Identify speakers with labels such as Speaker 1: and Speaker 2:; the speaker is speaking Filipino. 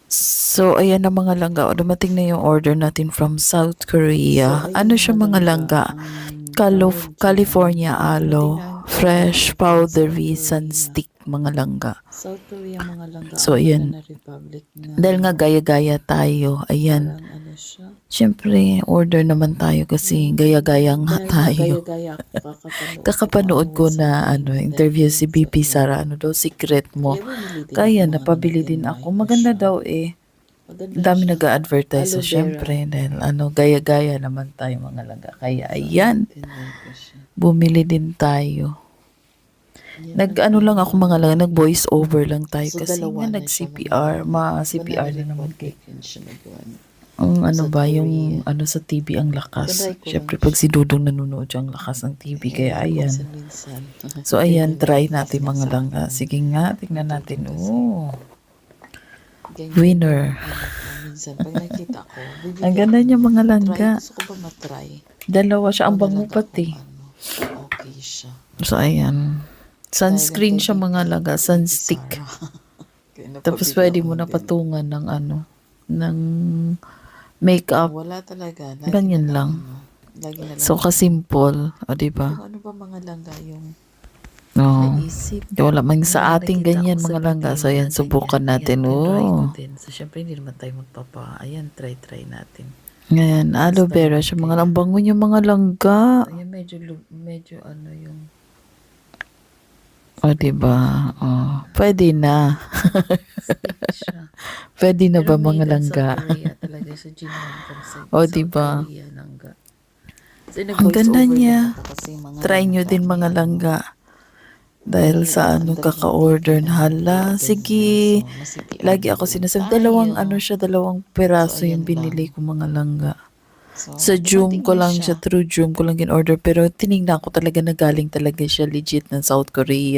Speaker 1: So, ayan na mga langga. O, dumating na yung order natin from South Korea. Ano siya mga langga? California aloe, fresh powdery sunstick mga langga.
Speaker 2: South Korea mga langga,
Speaker 1: So,
Speaker 2: ang
Speaker 1: ayan.
Speaker 2: banana republic na
Speaker 1: Dahil nga gaya-gaya tayo. Ayan.
Speaker 2: parang ano siya.
Speaker 1: Siyempre, order naman tayo kasi gaya-gaya nga
Speaker 2: Dahil
Speaker 1: tayo.
Speaker 2: gaya-gaya ako,
Speaker 1: Kakapanood ko na interview si BP Sara, daw secret mo. Kaya napabili din ako. Maganda daw eh. Ang dami nag-a-advertise so, syempre dahil gaya-gaya naman tayo mga laga. Kaya ayan, bumili din tayo. Lang ako mga laga, nag-voice over lang tayo kasi nga nag-CPR, ma-CPR din naman kay. Ang yung sa TV ang lakas. Syempre pag si Dudong nanonood siya, ang lakas ng TV. Kaya ayan. So ayan, try natin mga langga. Sige nga, tingnan natin. Oh, winner.
Speaker 2: Minsan, pag nakita ko,
Speaker 1: ang ganda niya mga langga.
Speaker 2: Gusto ko ba matry?
Speaker 1: Dalawa siya, ang bango pati.
Speaker 2: Okay siya.
Speaker 1: So ayan. Sunscreen siya mga langga, sunstick. Tapos pwede mo na patungan ng ng makeup.
Speaker 2: Wala talaga.
Speaker 1: Ganyan lang. So kasimple, o diba?
Speaker 2: Ano ba mga langga yung
Speaker 1: naisip? Wala man sa ating ganyan mga langga. So ayan, subukan natin. Oh.
Speaker 2: So syempre hindi naman tayo ayan, try natin.
Speaker 1: Ngayon, aloe vera siya mga lang. Bango niya mga langga.
Speaker 2: Ayan, medyo yung
Speaker 1: o diba? Oh, pwede na. Pwede na ba mga langga? O diba? Ang ganda niya. Try nyo din mga langga. Dahil sa kaka-order na hala. Sige. Lagi ako sinasabi. Dalawang peraso yung binili ko mga langga. Sa Joom ko lang siya, through Joom ko lang in-order. Pero tinignan ko talaga na galing talaga siya legit ng South Korea.